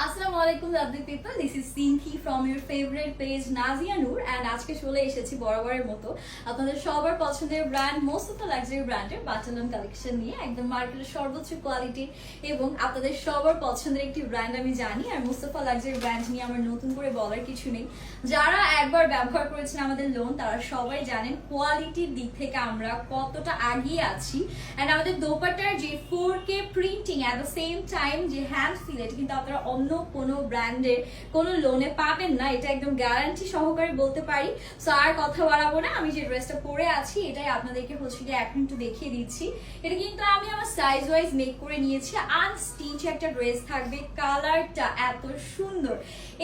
আসসালামু আলাইকুম lovely people, this is Sinki from your favorite page Nazia Noor and আজকে চলে এসেছি বরাবরের মতো আপনাদের সবার পছন্দের ব্র্যান্ড মোস্তফা লাক্সারি ব্র্যান্ডের বাটালন কালেকশন নিয়ে একদম মার্কেটের সর্বোচ্চ কোয়ালিটি এবং আপনাদের সবার পছন্দের একটি ব্র্যান্ড আমি জানি। আর মোস্তফা লাক্সারি ব্র্যান্ড নিয়ে আমার নতুন করে বলার কিছু নেই, যারা একবার ব্যবহার করেছেন আমাদের লোন তারা সবাই জানেন কোয়ালিটির দিক থেকে আমরা কতটা এগিয়ে আছি। এন্ড আমাদের দোপাট্টার যে 4K printing at the same time যে হ্যান্ড ফিল, এটা কিন্তু আপনারা অন্য কোনো ব্র্যান্ডের কোনো লোনে পাবেন না, এটা একদম গ্যারান্টি সহকারে বলতে পারি। সো আর কথা বাড়াবো না, আমি যে ড্রেসটা পরে আছি এটাই আপনাদেরকে এখন একটু দেখিয়ে দিচ্ছি। এটা কিন্তু আমি আমার সাইজ ওয়াইজ মেক করে নিয়েছি, আনস্টিচ একটা ড্রেস থাকবে। কালারটা এত সুন্দর,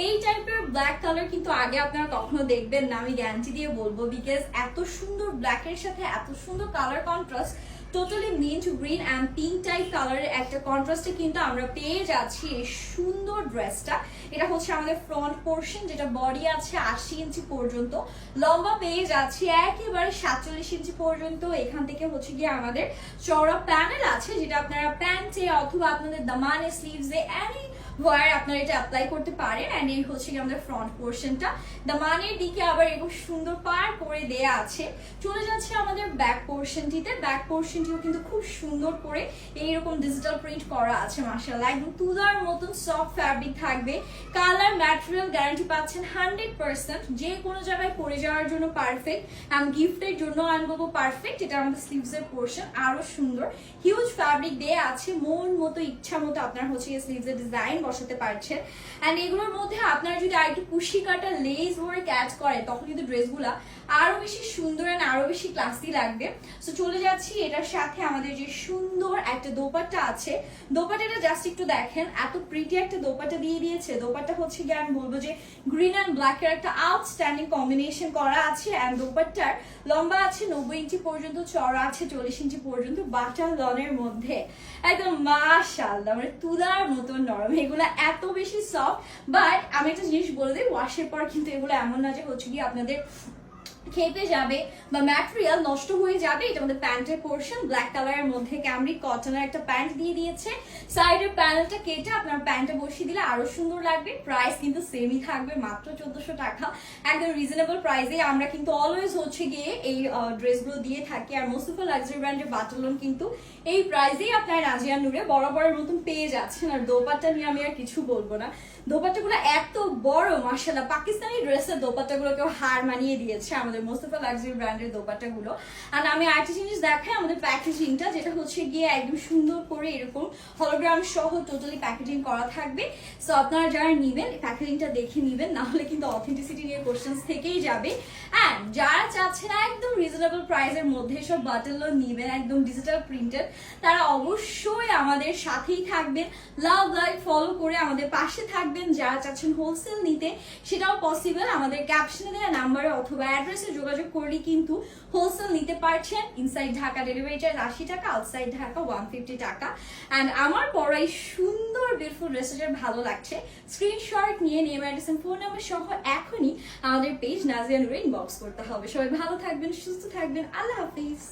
এই টাইপের ব্ল্যাক কালার কিন্তু আগে আপনারা কখনো দেখবেন না, আমি গ্যারান্টি দিয়ে বলবো, বিকজ এত সুন্দর ব্ল্যাকের সাথে এত সুন্দর colour contrast, totally mint green and pink type কালারের একটা কন্ট্রাস্টে কিন্তু আমরা পেয়ে যাচ্ছি এই সুন্দর ড্রেসটা। এটা হচ্ছে আমাদের ফ্রন্ট পোর্শন, যেটা বডি আছে 80 ইঞ্চি পর্যন্ত, লম্বা পেয়ে যাচ্ছি একেবারে 47 ইঞ্চি পর্যন্ত। এখান থেকে হচ্ছে গিয়ে আমাদের চওড়া প্যানেল আছে, যেটা আপনারা প্যান্টে অথবা আপনাদের দামানে স্লিভসে এনি ওয়ার আপনারা এটা অ্যাপ্লাই করতে পারেন। এন্ড এই হচ্ছে কি আমাদের ফ্রন্ট পোর্শনটা, দামানের দিকে আবার এরকম সুন্দর পার করে দেয়া আছে। চলে যাচ্ছে আমাদের ব্যাক পোর্শনটিতে, ব্যাক পোর্শনটিও কিন্তু খুব সুন্দর করে এইরকম ডিজিটাল প্রিন্ট করা আছে। মাশাআল্লাহ, একদম তুলার মতন সফট ফ্যাব্রিক থাকবে। কালার ম্যাটেরিয়াল গ্যারান্টি পাচ্ছেন 100%, যে কোনো জায়গায় পরে যাওয়ার জন্য পারফেক্ট, এন্ড গিফটের জন্য আমি বলবো পারফেক্ট। এটা আমাদের স্লিভসের পোর্শন, আরো সুন্দর হিউজ ফ্যাব্রিক দেয়া আছে, মন মতো ইচ্ছা মতো আপনার হচ্ছে স্লিভসের ডিজাইন বসাতে পারছেন। এন্ড এগুলোর মধ্যে আপনারা যদি আরেকটু কুশি কাটা লেস ভরে ক্যাচ করে তখন কিন্তু ড্রেসগুলা আরো বেশি সুন্দর এন্ড আরো বেশি ক্লাসি লাগবে। সো চলে যাচ্ছি এটার সাথে আমাদের যে সুন্দর একটা দোপাট্টা আছে, দোপাট্টাটা জাস্ট একটু দেখেন, এত প্রিটি একটা দোপাট্টা দিয়ে দিয়েছে। দোপাট্টা হচ্ছে গিয়ে আমি বলবো যে গ্রিন অ্যান্ড ব্ল্যাক এর একটা আউটস্ট্যান্ডিং কম্বিনেশন করা আছে। এন্ড দোপাট্টার লম্বা আছে 90 ইঞ্চি পর্যন্ত, চওড়া আছে 40 ইঞ্চি পর্যন্ত, বাটার লনের মধ্যে একদম মাশাআল্লাহ মানে তুলার মতন নরম। এগুলো এত বেশি সফট, বাট আমি একটা জিনিস বলে দিই, ওয়াশের পর কিন্তু এগুলো এমন না যে হচ্ছে গিয়ে আপনাদের খেপে যাবে বা ম্যাটেরিয়াল নষ্ট হয়ে যাবে। এটা আমাদের প্যান্টের পোর্শন, ব্ল্যাক কালারের মধ্যে ক্যামরিক কটনের একটা প্যান্ট দিয়ে দিয়েছে। সাইডের প্যানেলটা কেটে আপনার প্যান্টে বসিয়ে দিলে আরো সুন্দর লাগবে। প্রাইস কিন্তু সেমই থাকবে, মাত্র 1400 টাকা, একদম রিজনেবল প্রাইসে আমরা কিন্তু অলওয়েজ হচ্ছে গিয়ে এই ড্রেসগুলো দিয়ে থাকি। আর মোস্তফা লাক্সারি ব্র্যান্ডের বাটালন কিন্তু এই প্রাইসেই আপনার নাজিয়া নূরে বরাবরের মতন পেয়ে যাচ্ছেন। আর দোপাট্টা নিয়ে আমি আর কিছু বলবো না, দোপাট্টাগুলো এত বড়, মাশাআল্লাহ পাকিস্তানি ড্রেসের দোপাট্টাগুলো কেউ হার মানিয়ে দিয়েছে আমাদের মোস্তফা লাক্সারি ব্র্যান্ডের দোপাট্টাগুলো। আর আমি আরেকটা জিনিস দেখাই, আমাদের প্যাকেজিংটা, যেটা হচ্ছে গিয়ে একদম সুন্দর করে এরকম হলোগ্রাম সহ টোটালি প্যাকেজিং করা থাকবে। সো আপনারা যারা নিবেন প্যাকেজিংটা দেখে নিবেন, না হলে কিন্তু অথেন্টিসিটি নিয়ে কোশ্চেন্স থেকেই যাবে। অ্যান্ড যারা চাচ্ছেন একদম রিজনেবল প্রাইসের মধ্যে সব বাটারলো নিবেন, একদম ডিজিটাল প্রিন্টেড, তারা অবশ্যই আমাদের সাথেই থাকবেন, লাভ লাইক ফলো করে আমাদের পাশে থাকবেন। যারা চাচ্ছেন হোলসেল নিতে সেটাও পসিবল, আমাদের ক্যাপশনে দেওয়া নাম্বারে অথবা অ্যাড্রেসে যোগাযোগ করলে কিন্তু হোলসেল নিতে পারছেন। ইনসাইড ঢাকা ডেলিভারি চার্জ 80 টাকা, আউটসাইড ঢাকা 150 টাকা। অ্যান্ড আমার পরাই সুন্দর বিউটিফুল ড্রেসের ভালো লাগছে, স্ক্রিনশট নিয়ে নেম অ্যাড্রেস ফোন নাম্বার সহ এখনই আমাদের পেজ নাজিয়া নূরে ইনবক্স করতে হবে। সবাই ভালো থাকবেন, সুস্থ থাকবেন, আল্লাহ হাফিজ।